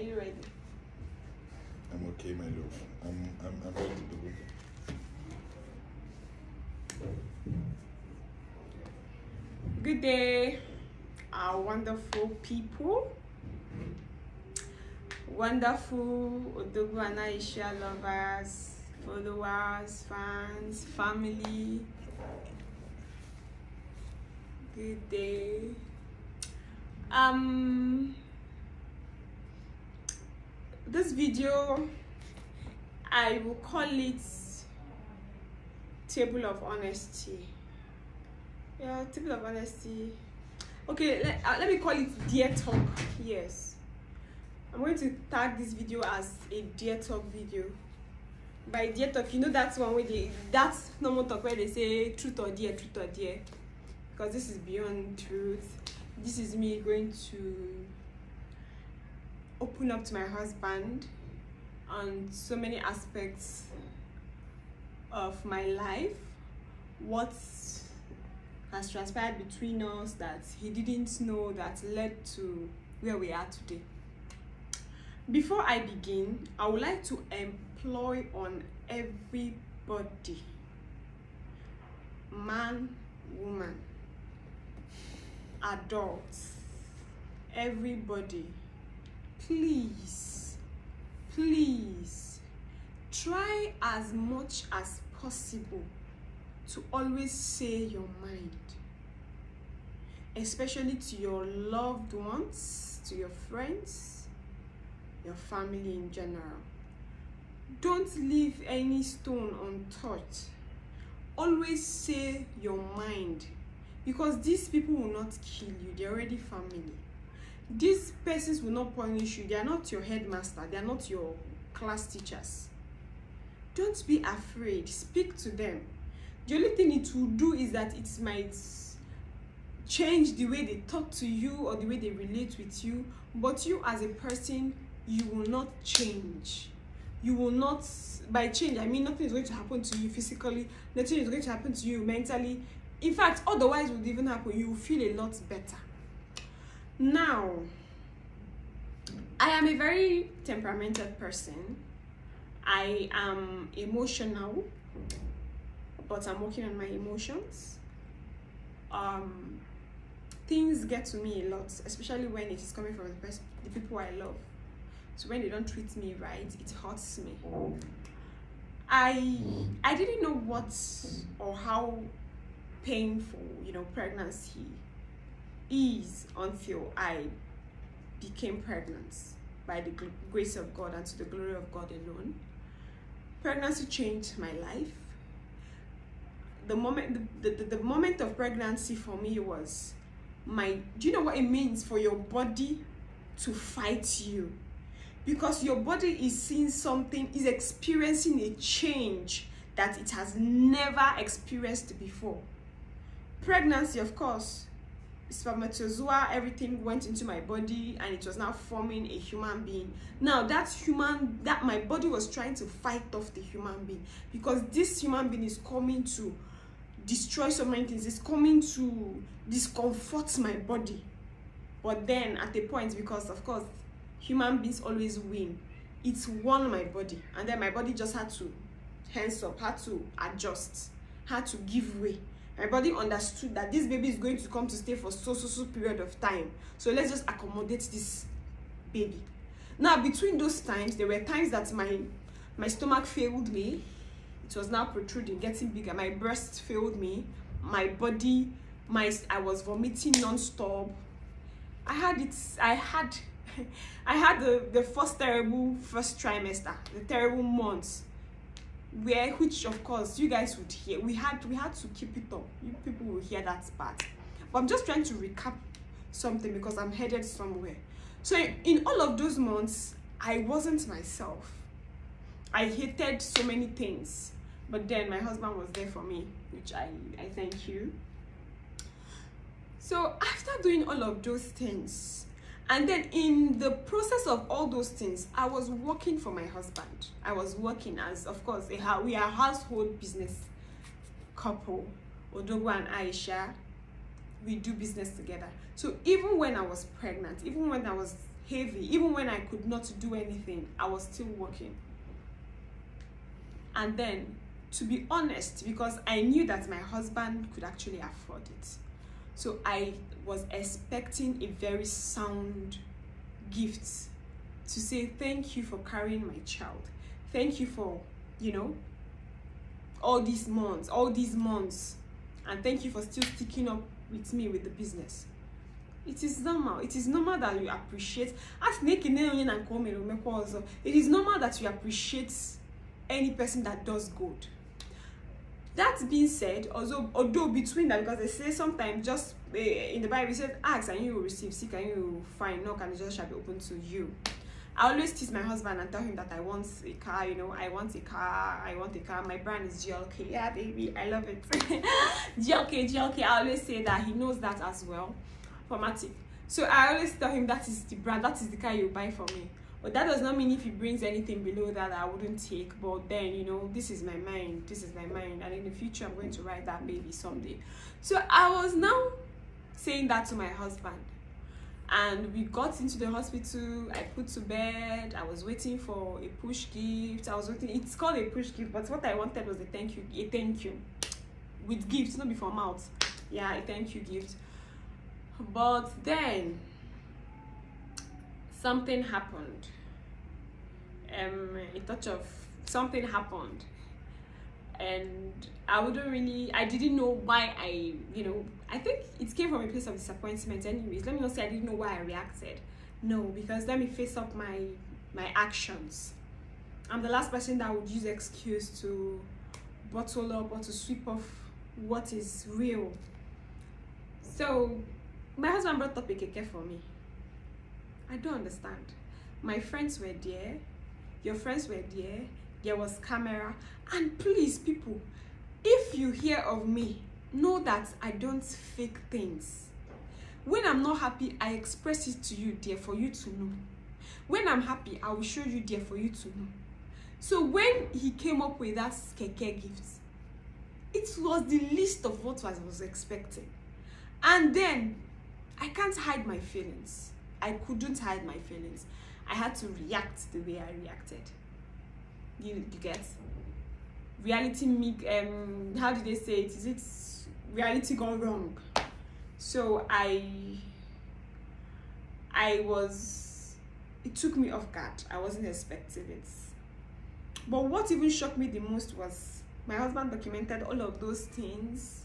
you ready? I'm okay, my love. I'm ready to go. Good day, our wonderful people, wonderful Odogwu and Aisha lovers, followers, fans, family. Good day. This video, I will call it Table of Honesty. Yeah, Table of Honesty. Okay, let me call it Dear Talk. Yes, I'm going to tag this video as a Dear Talk video. By Dear Talk, you know that's one way that's normal talk where they say truth or dare, because this is beyond truth. This is me going to open up to my husband on so many aspects of my life, what has transpired between us that he didn't know that led to where we are today. Before I begin, I would like to employ on everybody, man, woman, adults, everybody, please try as much as possible to always say your mind, especially to your loved ones, to your friends, your family in general. Don't leave any stone untouched. Always say your mind, because these people will not kill you. They're already family. These persons will not punish you. They are not your headmaster. They are not your class teachers. Don't be afraid. Speak to them. The only thing it will do is that it might change the way they talk to you or the way they relate with you, but you as a person, you will not change. You will not, by change I mean nothing is going to happen to you physically, nothing is going to happen to you mentally. In fact, otherwise would even happen. You will feel a lot better. Now, I am a very temperamented person. I am emotional, but I'm working on my emotions. Things get to me a lot, especially when it is coming from the people I love. So when they don't treat me right, it hurts me. I didn't know what or how painful, pregnancy is until I became pregnant by the grace of God and to the glory of God alone. Pregnancy changed my life. The moment of pregnancy for me was do you know what it means for your body to fight you? Because your body is seeing something, is experiencing a change that it has never experienced before. Pregnancy, of course, spermatozoa, everything went into my body and it was now forming a human being. Now that my body was trying to fight off the human being, because this human being is coming to destroy so many things. It's coming to discomfort my body. But then at a point, because of course human beings always win, it won my body, and then my body just had to hands up, had to adjust, had to give way. My body understood that this baby is going to come to stay for so period of time, so let's just accommodate this baby. Now between those times, there were times that my stomach failed me. It was now protruding, getting bigger. My breast failed me. My body, I was vomiting non-stop. I had the first terrible first trimester, the terrible months, which of course you guys would hear. We had to keep it up. You people will hear that part. But I'm just trying to recap something because I'm headed somewhere. So in all of those months, I wasn't myself. I hated so many things. But then my husband was there for me, which I thank you. So after doing all of those things, and then in the process of all those things, I was working for my husband. I was working as, of course, we are a household business couple. Odogwu and Aisha, we do business together. So even when I was pregnant, even when I was heavy. Even when I could not do anything, I was still working. And then, to be honest, because I knew that my husband could actually afford it, so I was expecting a very sound gift to say thank you for carrying my child, thank you for, you know, all these months, and thank you for still sticking up with me with the business. It is normal. It is normal that you appreciate. It is normal that you appreciate any person that does good. That being said, although between that, because they say sometimes just in the Bible it says, ask and you will receive, seek and you will find, knock and the door shall be open to you. I always tease my husband and tell him that I want a car, you know, I want a car. My brand is GLK. Yeah, baby, I love it. GLK. I always say that. He knows that as well. Formatic. So I always tell him that is the brand, that is the car you buy for me. But that does not mean if he brings anything below that I wouldn't take. But then, you know, this is my mind. And in the future, I'm going to ride that baby someday. So I was now saying that to my husband. And we got into the hospital. I put to bed. I was waiting for a push gift. It's called a push gift, but what I wanted was a thank you. With gifts, not before mouth. Yeah, a thank you gift. But then something happened. A touch of something happened. And I didn't know why I think it came from a place of disappointment anyways. Let me not say I didn't know why I reacted. No, because let me face up my actions. I'm the last person that would use excuse to bottle up or to sweep off what is real. So my husband brought up a keke for me. I don't understand. My friends were there, your friends were there, there was camera, and please people, if you hear of me, know that I don't fake things. When I'm not happy, I express it to you there for you to know. When I'm happy, I will show you there for you to know. So when he came up with that keke gift, it was the least of what I was expecting. And then I can't hide my feelings. I couldn't hide my feelings. I had to react the way I reacted. You get? Reality, how did they say it? Is it reality gone wrong? So it took me off guard. I wasn't expecting it. But what even shocked me the most was my husband documented all of those things.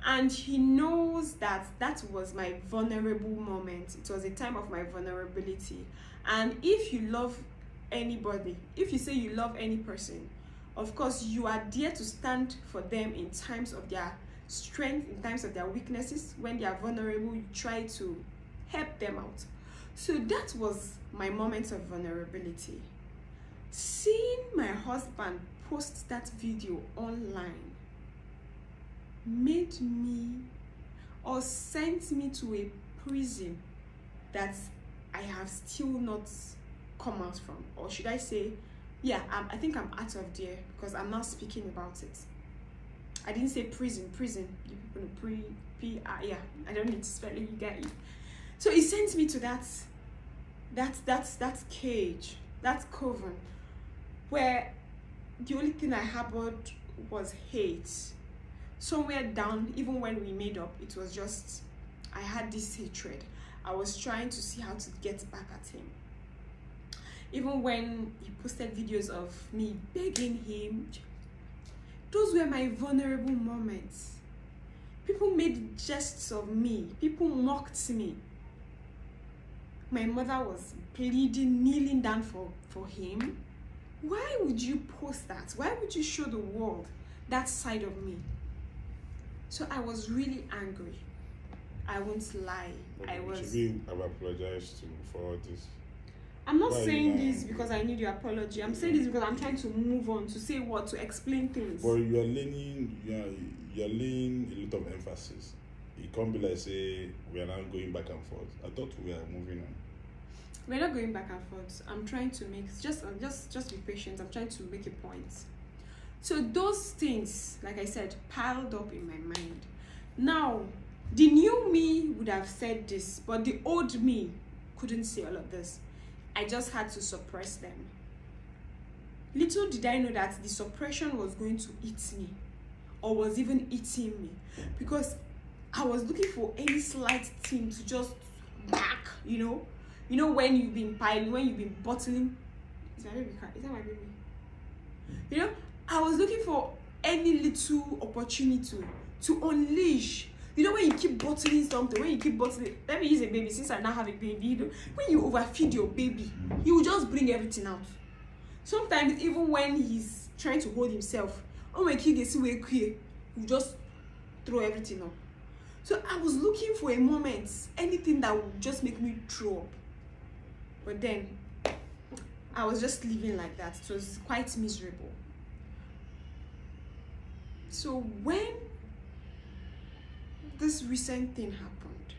And he knows that that was my vulnerable moment. It was a time of my vulnerability. And if you love anybody, if you say you love any person, of course, you are there to stand for them in times of their strength, in times of their weaknesses. When they are vulnerable, you try to help them out. So that was my moment of vulnerability. Seeing my husband post that video online made me, or sent me to a prison that I have still not come out from. Or should I say, yeah, I think I'm out of there because I'm not speaking about it. I didn't say prison. You people know yeah, I don't need to spell it, you get it. So it sent me to that cage, that coven, where the only thing I harbored was hate. Somewhere down, even when we made up, it was just, I had this hatred. I was trying to see how to get back at him. Even when he posted videos of me begging him, those were my vulnerable moments. People made jests of me. People mocked me. My mother was pleading, kneeling down for him. Why would you post that? Why would you show the world that side of me? So I was really angry. I won't lie. Should we have apologized for all this? I'm not saying this because I need your apology. I'm saying this because I'm trying to move on, to say what, to explain things. Well, you're laying a lot of emphasis. It can't be like, say, we are now going back and forth. I thought we were moving on. We're not going back and forth. I'm trying to make, just be patient. I'm trying to make a point. So those things, like I said, piled up in my mind. Now, the new me would have said this, but the old me couldn't say all of this. I just had to suppress them. Little did I know that the suppression was going to eat me, or was even eating me, because I was looking for any slight thing to just back, you know when you've been piling, when you've been bottling. Is my baby cry? Is that my baby? You know, I was looking for any little opportunity to unleash. You know, when you keep bottling something, when you keep bottling, let me use a baby since I now have a baby. You know, when you overfeed your baby, he will just bring everything out. Sometimes even when he's trying to hold himself, oh my kid gets away quick, you just throw everything up. So I was looking for a moment, anything that would just make me throw up. But then I was just living like that. It was quite miserable. So when this recent thing happened,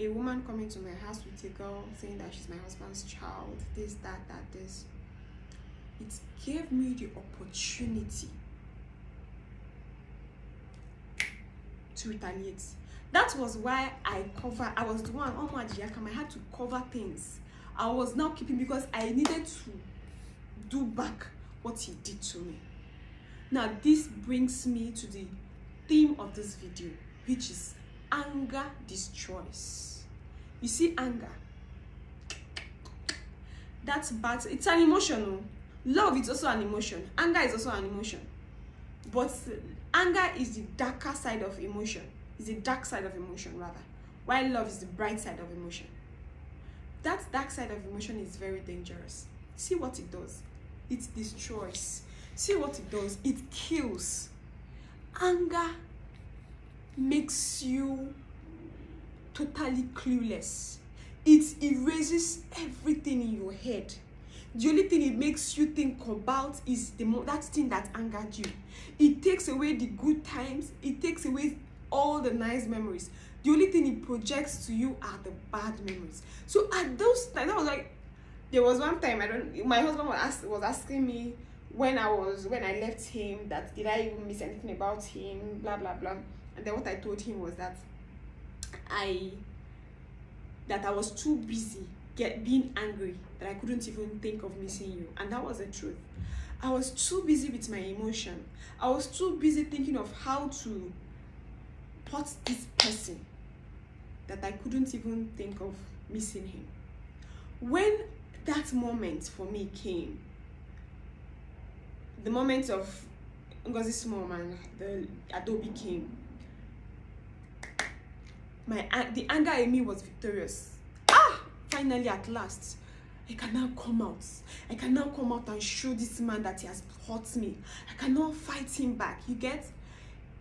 a woman coming to my house with a girl saying that she's my husband's child, this, that, this, it gave me the opportunity to retaliate. That was why I was the one, I had to cover things. I was now keeping, because I needed to do back what he did to me. Now this brings me to the theme of this video, which is anger destroys. You see, anger, that's bad. It's an emotion. Love is also an emotion. Anger is also an emotion. But anger is the darker side of emotion. It's the dark side of emotion, rather. While love is the bright side of emotion. That dark side of emotion is very dangerous. See what it does. It destroys. See what it does. It kills. Anger makes you totally clueless. It erases everything in your head. The only thing it makes you think about is that thing that angered you. It takes away the good times. It takes away all the nice memories. The only thing it projects to you are the bad memories. So at those times, I was like, there was one time, my husband was asking me when I left him, that did I even miss anything about him, blah blah blah. And then what I told him was that I was too busy being angry that I couldn't even think of missing you. And that was the truth. I was too busy with my emotion. I was too busy thinking of how to put this person that I couldn't even think of missing him. When that moment for me came, the moment of Ngozi's mom and the Adobe came, the anger in me was victorious. Finally, at last, I can now come out. I can now come out and show this man that he has hurt me. I cannot fight him back. You get?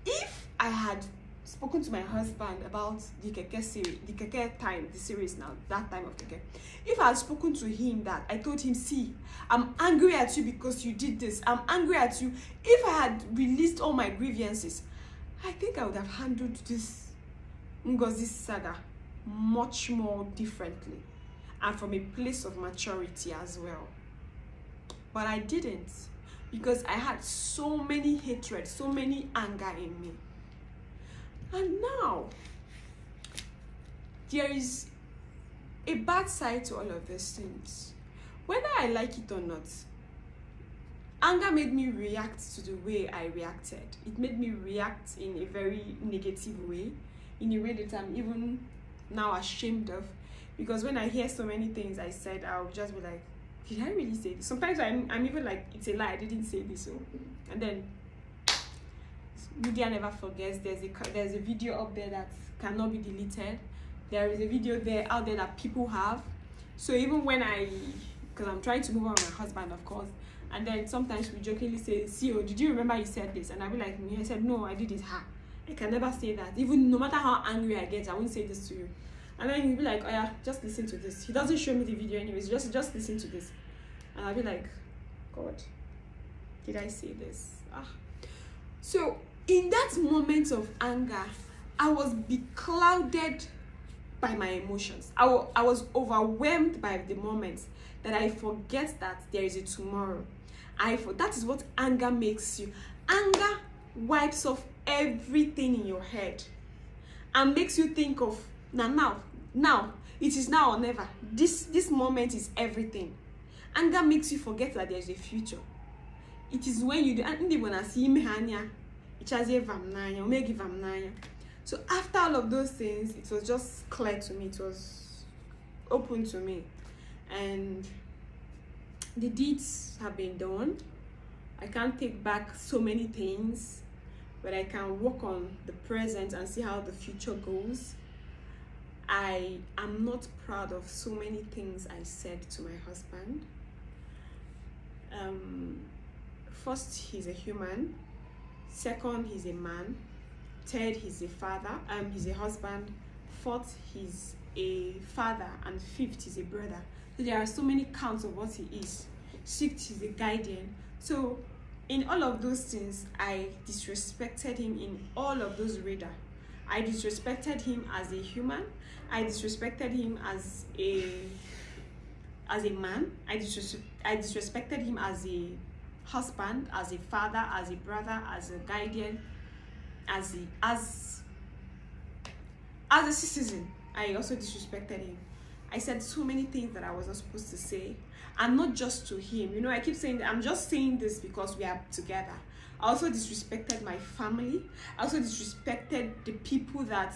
If I had spoken to my husband about the Keke series, the series now, that time of Keke, if I had spoken to him that, I told him, see, I'm angry at you because you did this. I'm angry at you. If I had released all my grievances, I think I would have handled this Ngozi saga much more differently, and from a place of maturity as well. But I didn't, because I had so many hatred, so many anger in me. And now there is a bad side to all of these things. Whether I like it or not, anger made me react to the way I reacted. It made me react in a very negative way, in a way that I'm even now ashamed of. Because when I hear so many things I said, I'll just be like, did I really say this? Sometimes I'm even like, it's a lie, I didn't say this. And then media never forgets. There's a video up there that cannot be deleted. There is a video out there that people have. So even when because I'm trying to move on with my husband, of course, and then sometimes we jokingly say, CEO, did you remember you said this? And I'll be like, I said, no, I did it. I can never say that. Even no matter how angry I get, I won't say this to you. And then he'll be like, oh yeah, just listen to this. He doesn't show me the video anyways, just listen to this. And I'll be like, God, did I say this? So in that moment of anger, I was beclouded by my emotions. I was overwhelmed by the moments that I forget that there is a tomorrow. That is what anger makes you. Anger wipes off everything in your head and makes you think of now Now, it is now or never. This moment is everything. Anger makes you forget that there's a future. It is when you do, and when I see me, so after all of those things, it was just clear to me, it was open to me, and the deeds have been done. I can't take back so many things, but I can work on the present and see how the future goes. I am not proud of so many things I said to my husband. First, he's a human. Second, he's a man. Third, he's a father. He's a husband. Fourth, he's a father. And fifth, he's a brother. So there are so many counts of what he is. Sixth, he's a guardian. So in all of those things, I disrespected him in all of those radar. I disrespected him as a human. I disrespected him as a man. I disrespected him as a husband, as a father, as a brother, as a guardian, as a citizen. I also disrespected him. I said so many things that I was not supposed to say, and not just to him. You know, I keep saying that I'm just saying this because we are together. I also disrespected my family. I also disrespected the people that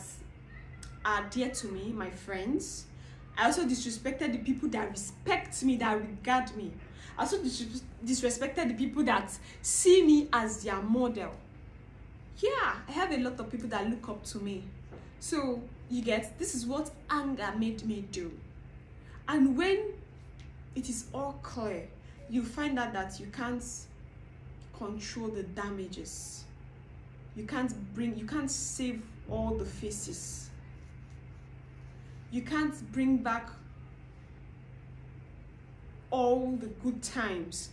are dear to me, my friends. I also disrespected the people that respect me, that regard me. I also disrespected the people that see me as their model. Yeah, I have a lot of people that look up to me. So, you get, this is what anger made me do. And when it is all clear, you find out that you can't control the damages. You can't save all the faces. You can't bring back all the good times,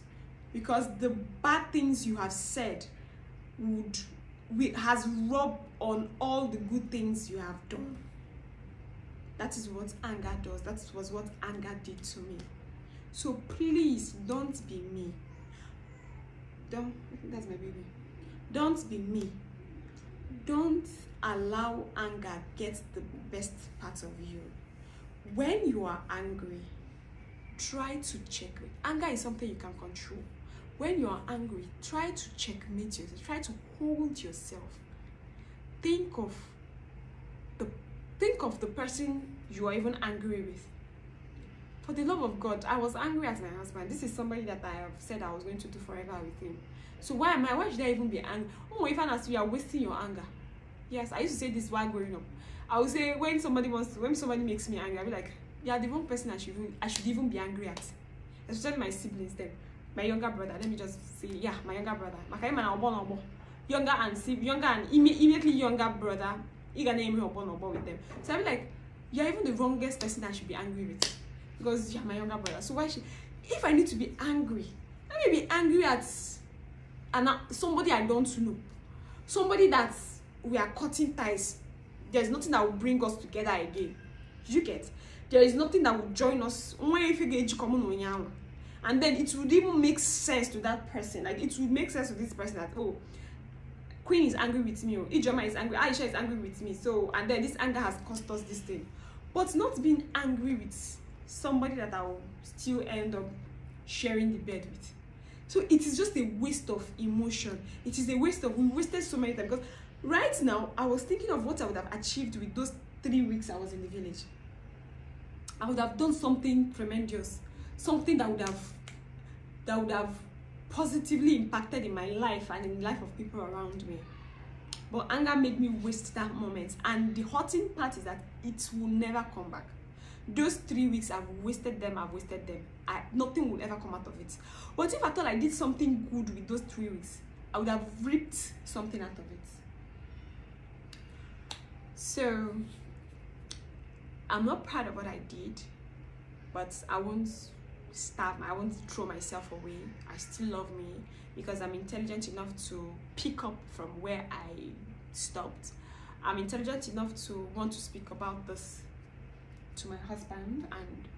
because the bad things you have said has rubbed on all the good things you have done. That is what anger does. That was what anger did to me. So please don't be me. That's my baby. Don't be me. Don't allow anger get the best part of you. When you are angry, try to check it. Anger is something you can control. When you are angry, try to checkmate yourself. Try to hold yourself. Think of the person you are even angry with. For the love of God, I was angry at my husband. This is somebody that I have said I was going to do forever with him. So why should I even be angry? Oh, even as you are wasting your anger. Yes, I used to say this while growing up. I would say when somebody makes me angry, I'll be like, yeah, the wrong person I should even be angry at. Especially my siblings then. My younger brother, let me just say, yeah, my younger brother. Younger and immediately younger brother, you gonna name me with them. So I'll be like, you're even the wrongest person I should be angry with. Because you're my younger brother. So if I need to be angry, let me be angry at somebody I don't know. Somebody that we are cutting ties. There's nothing that will bring us together again. Did you get? There is nothing that will join us. And then it would even make sense to that person. Like, it would make sense to this person that, oh, Queen is angry with me, or Ijoma is angry, Aisha is angry with me. So, and then this anger has cost us this thing. But not being angry with somebody that I will still end up sharing the bed with. So it is just a waste of emotion. It is a waste of, we wasted so many times. Because right now, I was thinking of what I would have achieved with those 3 weeks I was in the village. I would have done something tremendous. Something that would have positively impacted in my life and in the life of people around me. But anger made me waste that moment. And the hurting part is that it will never come back. Those 3 weeks, I've wasted them. Nothing will ever come out of it. But if I thought I did something good with those 3 weeks, I would have reaped something out of it. So, I'm not proud of what I did, but I won't throw myself away. I still love me because I'm intelligent enough to pick up from where I stopped. I'm intelligent enough to want to speak about this to my husband and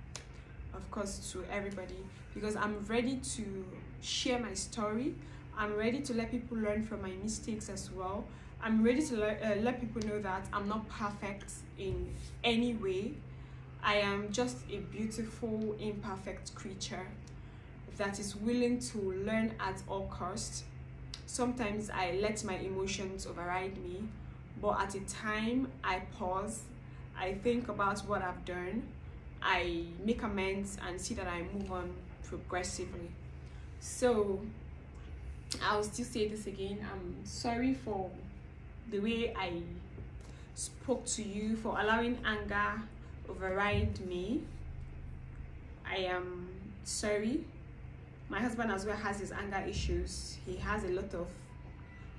of course to everybody, because I'm ready to share my story. I'm ready to let people learn from my mistakes as well. I'm ready to let people know that I'm not perfect in any way. I am just a beautiful, imperfect creature that is willing to learn at all costs. Sometimes I let my emotions override me, but at a time I pause, I think about what I've done, I make amends and see that I move on progressively. So I'll still say this again, I'm sorry for the way I spoke to you, for allowing anger override me. I am sorry. My husband as well has his anger issues. He has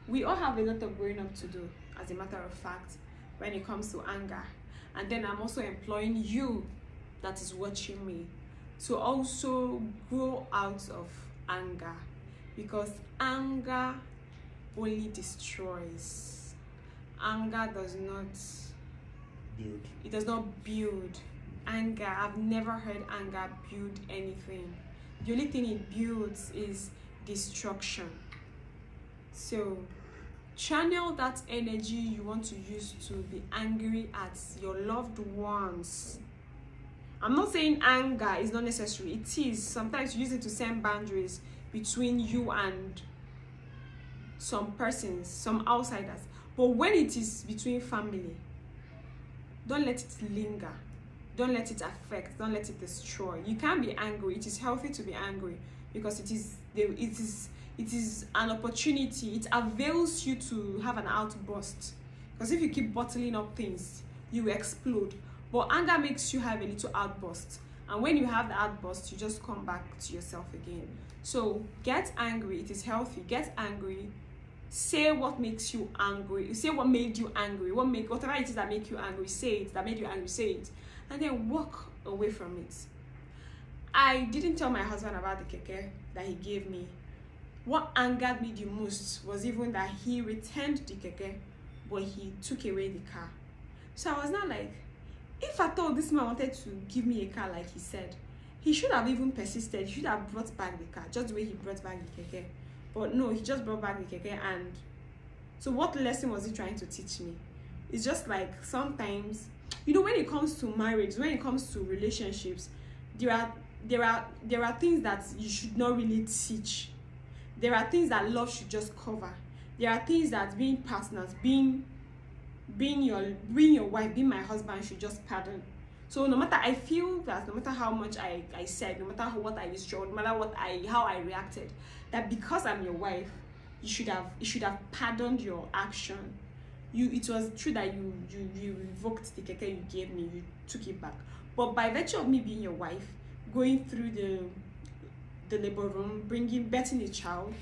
we all have a lot of growing up to do, as a matter of fact, when it comes to anger. And then I'm also employing you that is watching me to also grow out of anger, because anger only destroys. Anger does not build. It does not build. Anger, I've never heard anger build anything. The only thing it builds is destruction. So channel that energy you want to use to be angry at your loved ones. I'm not saying anger is not necessary. It is. Sometimes you use it to set boundaries between you and some persons, some outsiders. But when it is between family, don't let it linger. Don't let it affect. Don't let it destroy. You can be angry. It is healthy to be angry, because it is an opportunity. It avails you to have an outburst. Because if you keep bottling up things, you will explode. But anger makes you have a little outburst. And when you have the outburst, you just come back to yourself again. So get angry. It is healthy. Get angry. Say what makes you angry. Say what made you angry. Whatever it is that make you angry, say it. That made you angry, say it. And then walk away from it. I didn't tell my husband about the keke that he gave me. What angered me the most was even that he returned the keke, but he took away the car. So I was not like, if I thought this man wanted to give me a car like he said, he should have even persisted. He should have brought back the car, just the way he brought back the keke. But no, he just brought back the keke. And so what lesson was he trying to teach me? It's just like, sometimes, you know, when it comes to marriage, when it comes to relationships, there are things that you should not really teach. There are things that love should just cover. There are things that being partners, being your wife, being my husband should just pardon. So I feel that no matter how much I said, no matter what I destroyed, no matter how I reacted, that because I'm your wife, you should have pardoned your action. It was true that you revoked the keke you gave me, you took it back. But by virtue of me being your wife, going through the labor room, birthing a child,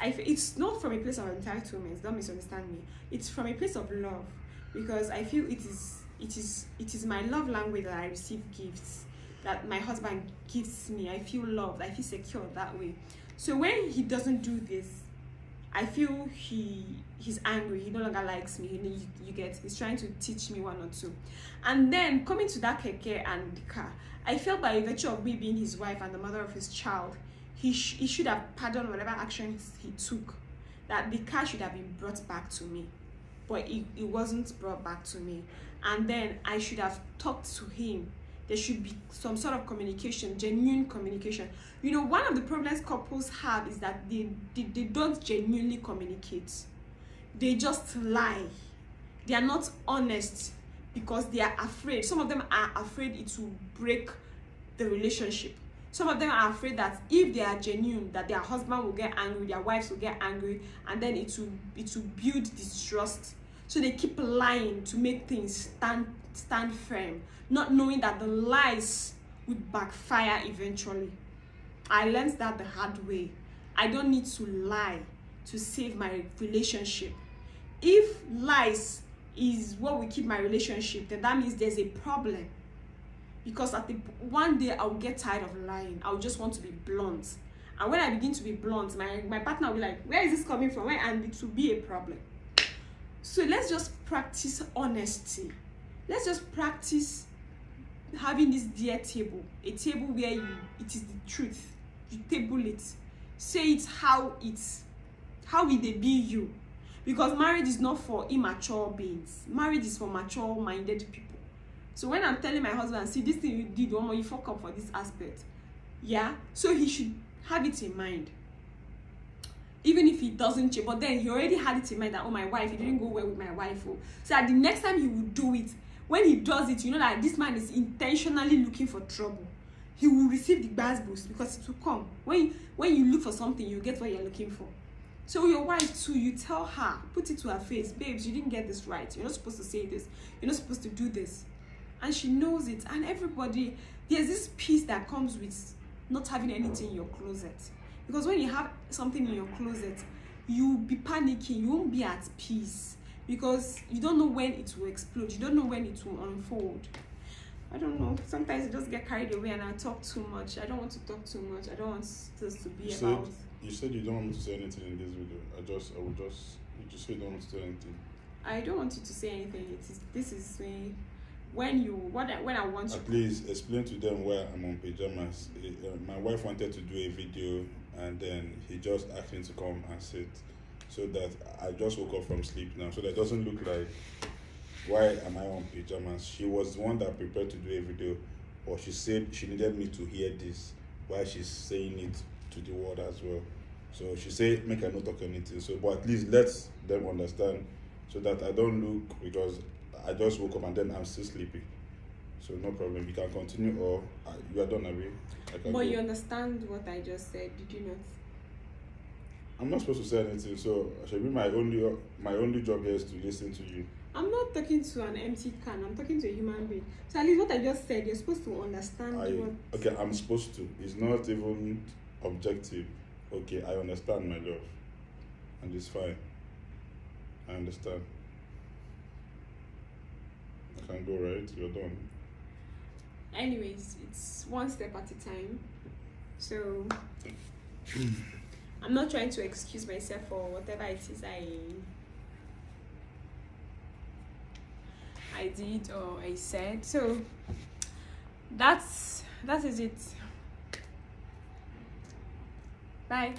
it's not from a place of entitlement. Don't misunderstand me. It's from a place of love, because I feel it is my love language that I receive gifts, that my husband gives me. I feel loved. I feel secure that way. So when he doesn't do this, I feel he's angry. He no longer likes me. You get, he's trying to teach me one or two. And then coming to that keke and the car, I felt by virtue of me being his wife and the mother of his child, he should have pardoned whatever actions he took. That the car should have been brought back to me, but it wasn't brought back to me. And then I should have talked to him. There should be some sort of communication, genuine communication. You know, one of the problems couples have is that they don't genuinely communicate. They just lie. They are not honest because they are afraid. Some of them are afraid it will break the relationship. Some of them are afraid that if they are genuine, that their husband will get angry, their wives will get angry, and then it will build distrust. So they keep lying to make things stand firm, not knowing that the lies would backfire eventually. I learned that the hard way. I don't need to lie to save my relationship. If lies is what will keep my relationship, then that means there's a problem. Because one day I'll get tired of lying. I'll just want to be blunt. And when I begin to be blunt, my partner will be like, where is this coming from? And it will be a problem. So let's just practice honesty. Let's just practice having this dear table. A table where it is the truth. You table it. Say it how will they be you. Because marriage is not for immature beings. Marriage is for mature-minded people. So when I'm telling my husband, see, this thing you did, one more, you fuck up for this aspect. Yeah, so he should have it in mind. Even if he doesn't change, but then he already had it in mind that, oh, my wife, it didn't go well with my wife. Oh. So that the next time he will do it, when he does it, you know that this man is intentionally looking for trouble. He will receive the buzz boost because it will come. When you look for something, you get what you're looking for. So your wife too, you tell her, put it to her face, babes, you didn't get this right. You're not supposed to say this. You're not supposed to do this. And she knows it. And everybody, there's this peace that comes with not having anything in your closet. Because when you have something in your closet, you'll be panicking, you won't be at peace. Because you don't know when it will explode, you don't know when it will unfold. I don't know, sometimes I just get carried away and I talk too much. I don't want to talk too much. I don't want this to be about... You said you don't want me to say anything in this video. You just said you don't want to say anything. I don't want you to say anything. This is when I want to... At least explain to them why I'm on pajamas. My wife wanted to do a video and then he just asked me to come and sit. So that I just woke up from sleep now. So that doesn't look like, why am I on pajamas? She was the one that prepared to do a video, but she said she needed me to hear this while she's saying it to the world as well. So she said, make her not talk anything. So, but at least let them understand so that I don't look, because I just woke up and then I'm still sleepy. So no problem. You can continue, or you are done, Abi. But you understand what I just said, did you not? I'm not supposed to say anything, so should be my only job here is to listen to you. I'm not talking to an empty can. I'm talking to a human being. So at least what I just said, you're supposed to understand what... Okay, I'm supposed to. It's not even objective. Okay, I understand, my love. And it's fine. I understand. I can go, right? You're done. Anyways, it's one step at a time. So... I'm not trying to excuse myself for whatever it is I did or I said. So that is it. Bye.